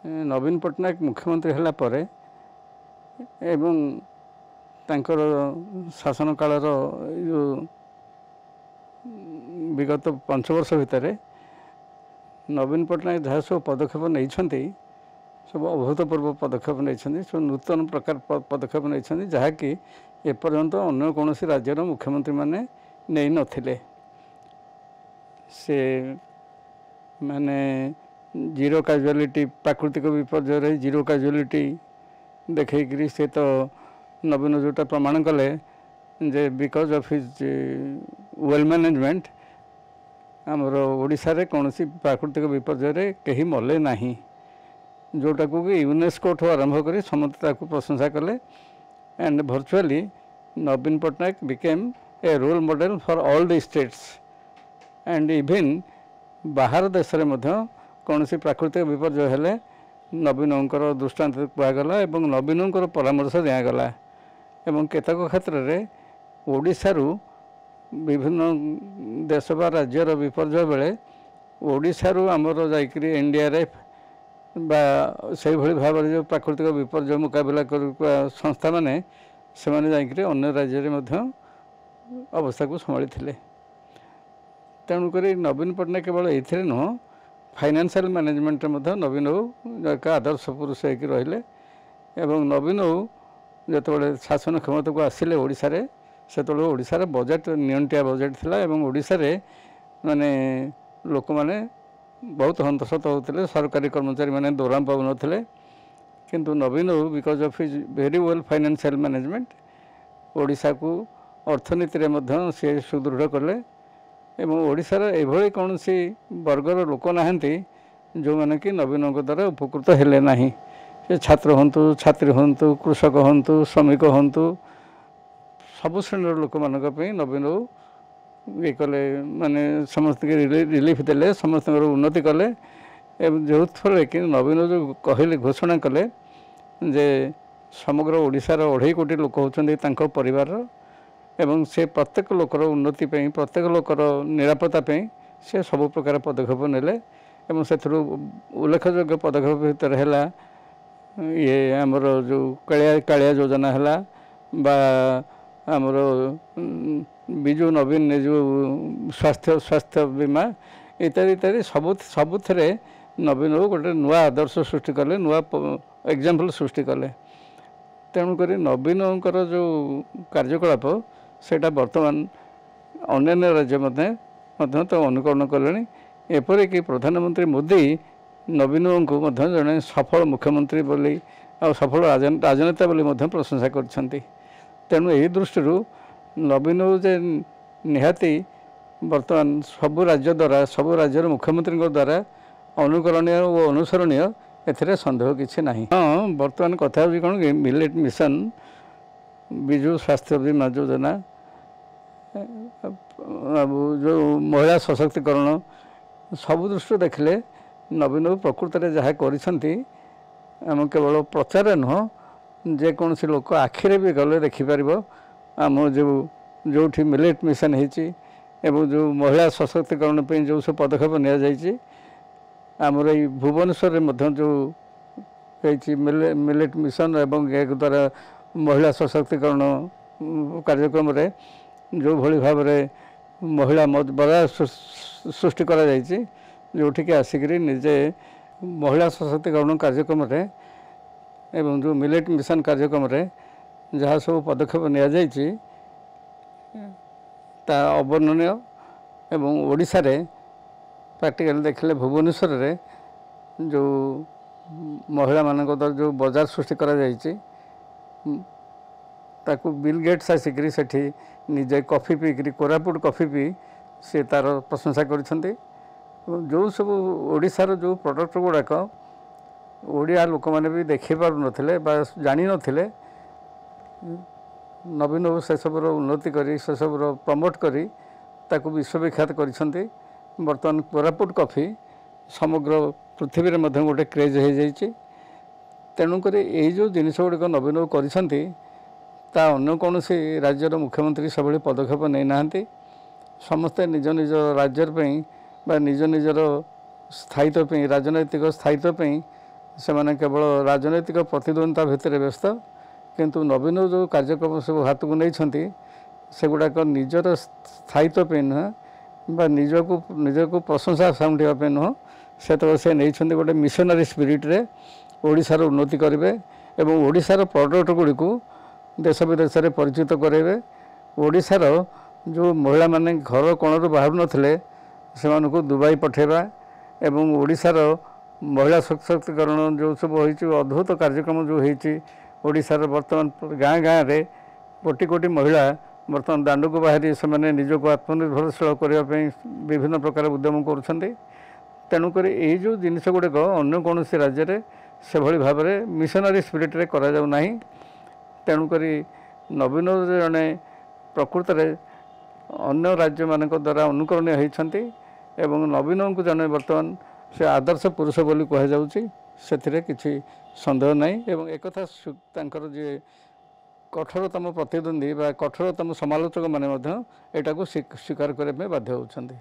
नवीन पट्टनायक मुख्यमंत्री होला परे एवं तांकर शासन कालर जो विगत 5 वर्ष भितर नवीन पट्टनायक जहाँ सब पदक्षेप नहीं सब अभूतपूर्व पदक्षेप नहीं सब नूतन प्रकार पदक्षेप नहीं जहाँकि एपर्यंत अन्य कौन राज्यर मुख्यमंत्री माने नहीं नथिले से माने जीरो कैजुअलिटी प्राकृतिक विपर्य जीरो कैजुअलिटी देखी से तो नवीन जोटा प्रमाण कले जे because of his well management आमर ओडिशा रे कौन प्राकृतिक विपर्य कहीं मले नहीं जोटा को यूनेस्को ठू आरंभ कर समस्त प्रशंसा कले and virtually Naveen Patnaik became a role model for all the states and even बाहर देश में कौन प्राकृतिक विपर्य हेले नवीन दृष्टांत कहगला एवं नवीन परामर्श दिगला एवं केतक क्षेत्र में ओडिशारू विभिन्न देश बा राज्यर विपर्य बेले ओडिशारू आमर जाइकरी एनडीआरएफ बा से भाव जो प्राकृतिक विपर्य मुकाबला करने संस्था माने से माने जाइकरी अन्य राज्य में अवस्था को संभाली थे तेणुक नवीन पट्टनायक केवल ये नुह फाइनेंशियल मैनेजमेंट नवीन एक आदर्श पुरुष होकर रहिले एवं नवीन जो शासन क्षमता को आसिले ओडिशा रे से ओडिशा रे बजेट नियंटिया बजेट थिला एवं ओडिशा रे माने लोक माने बहुत हंतसत होते सरकारी कर्मचारी माने दौराम पाऊ नथिले किंतु Naveen because of his very well financial management Odisha को अर्थनीति रे मध्य से सुदृढ़ कले एवं ओडिशार एभली कौन सी वर्गर लोक नहांती जो माने कि नवीन द्वारा उपकृत हेले नहीं से छात्र हंतु छात्री हंतु कृषक हंतु श्रमिक हंतु सबु श्रेणी लोक मान नवीन ये कले माने समस्त रिलीफ देले समस्त उन्नति कले जो थोड़े कि नवीन जो कहले घोषणा कले जे समग्र ओडिशार 2.5 कोटी लोक होचंदी परिवार एवं से प्रत्येक लोकर उन्नति पे प्रत्येक लोकर निरापत्ता पे से सब प्रकार पदक्षेप नेले एवं से उल्लेखयोग्य पदक्षेप भितर है ये आमर जो कालिया योजना है बा आमर विजु नवीन जो स्वास्थ्य बीमा इत्यादि इत्यादि सबुथे नवीन गोटे नुआ आदर्श सृष्टि कले नुआ एग्जाम्पल सृष्टि कले तेणुक नवीन जो कार्यकलाप सेटा वर्तमान अन्य राज्य तो अनुकरण कले एपरिक प्रधानमंत्री मोदी नवीन को जड़े सफल मुख्यमंत्री बोली आ सफल राजनेता बोली प्रशंसा करछंती तेणु यही दृष्टि नवीन जे निहाती वर्तमान सबु राज्य द्वारा सबु राज्य मुख्यमंत्री द्वारा अनुकरणीय और अनुसरणीय एथिरे संदेह किसी ना। हाँ वर्तमान कथा हो कौन कि मिलेट मिशन विजु स्वास्थ्य बीमा योजना जो महिला सशक्तिकरण सब दृष्टि देखले नवीन प्रकृत में जहाँ करम केवल प्रचार नुह जेकोसी लोक आखिरे भी गले देखिपर आम जो मिलेट मिशन होती जो महिला सशक्तिकरण पे जो सब पदक्षेप नि आमर ये भुवनेश्वर में जो मिलेट मिशन एवं एक द्वारा महिला सशक्तिकरण कार्यक्रम रे जो भली भाव में महिला बजार सृष्टि करा जायछि जोठिक आसिक निजे महिला सशक्तिकरण कार्यक्रम रे एवं जो मिलेट मिशन कार्यक्रम रे जहाँ सब पदक्षेप नि अवर्णनीय एवं ओडिशा रे प्रैक्टिकल देखले भुवनेश्वर रे जो महिला मानक द्वारा जो बाजार सृष्टि करा जायछि ताकू बिल गेट्स आसिक सेठी निजे कॉफी पीकरी कोरापुट कॉफी पी से तार प्रशंसा करछंती जो सब ओडिशार जो प्रोडक्ट गुड़ाक ओडिया लोक मैंने भी देखी पार नथिले बा जानी नथिले नवीन से सब उन्नति करी से सब प्रमोट करी ताकू विश्वविख्यात करछंती बर्तमान कोरापुट कॉफी समग्र पृथ्वी रे मध्य गोटे क्रेज हो जाइए तेणुक यही जो जिनस गुड़िक नवीन करछंती ता अन्य कौन राज्यर मुख्यमंत्री सब पदक्षेप नहीं ना समस्ते निज निज राज्य निज निजर स्थायित्व राजनैतिक स्थायित्व ସେମାନେ କେବଳ ରାଜନୈତିକ ପ୍ରତିଦ୍ୱନ୍ଦିତା ଭିତରେ ବ୍ୟସ୍ତ। କିନ୍ତୁ ନବୀନ ଯେଉଁ କାର୍ଯ୍ୟକ୍ରମ ସବୁ ହାତକୁ ନେଇଛନ୍ତି ସେଗୁଡ଼ାକ ନିଜର ସ୍ଥାୟିତ୍ୱ ପାଇଁ ନୁହେଁ ବା ନିଜକୁ ପ୍ରଶଂସା ସାଉଁଟିବା ପାଇଁ ନୁହଁ। ସେତେବେଳେ ସେ ନେଇଛନ୍ତି ଗୋଟେ ମିଶନାରୀ ସ୍ପିରିଟ୍ରେ ଓଡ଼ିଶାର ଉନ୍ନତି କରିବେ ଏବଂ ଓଡ଼ିଶାର ପ୍ରଡ଼କ୍ଟ ଗୁଡ଼ିକୁ ଦେଶ ବିଦେଶରେ ପରିଚିତ କରାଇବେ। ଓଡ଼ିଶାର ଯେଉଁ ମହିଳାମାନେ ଘର କୋଣରୁ ବାହାରୁ ନଥିଲେ ସେମାନଙ୍କୁ ଦୁବାଇ ପଠାଇବା ଏବଂ ଓଡ଼ିଶାର ମହିଳା ସଶକ୍ତିକରଣ ଯେଉଁ ସବୁ ହୋଇଛି, ଅଦ୍ଭୁତ କାର୍ଯ୍ୟକ୍ରମ ଯେଉଁ ହେଇଛି, ଓଡ଼ିଶାର ବର୍ତ୍ତମାନ ଗାଁ ଗାଁରେ କୋଟି କୋଟି ମହିଳା ବର୍ତ୍ତମାନ ଦାଣ୍ଡକୁ ବାହାରି ସେମାନେ ନିଜକୁ ଆତ୍ମନିର୍ଭରଶୀଳ କରିବା ପାଇଁ ବିଭିନ୍ନ ପ୍ରକାର ଉଦ୍ୟମ କରୁଛନ୍ତି। ତେଣୁକରି ଏଇ ଯେଉଁ ଜିନିଷ ଗୁଡ଼ିକ ଅନ୍ୟ କୌଣସି ରାଜ୍ୟରେ ସେଭଳି ଭାବରେ ମିଶନାରୀ ସ୍ପିରିଟ୍ରେ କରାଯାଉ ନାହିଁ। ତେଣୁକରି ନବୀନ ଜଣେ ପ୍ରକୃତରେ ଅନ୍ୟ ରାଜ୍ୟମାନଙ୍କ ଦ୍ୱାରା ଅନୁକରଣୀୟ ହୋଇଛନ୍ତି ଏବଂ ନବୀନଙ୍କୁ ଜଣେ ବର୍ତ୍ତମାନ ସେ ଆଦର୍ଶ ପୁରୁଷ ବୋଲି କୁହାଯାଉଛି, ସେଥିରେ କିଛି ସନ୍ଦେହ ନାହିଁ। ଏବଂ ଏକଥା ତାଙ୍କର ଯିଏ କଠୋରତମ ପ୍ରତିଦ୍ୱନ୍ଦ୍ୱୀ ବା କଠୋରତମ ସମାଲୋଚକମାନେ ମଧ୍ୟ ଏଟାକୁ ସ୍ୱୀକାର କରିବା ପାଇଁ ବାଧ୍ୟ ହେଉଛନ୍ତି।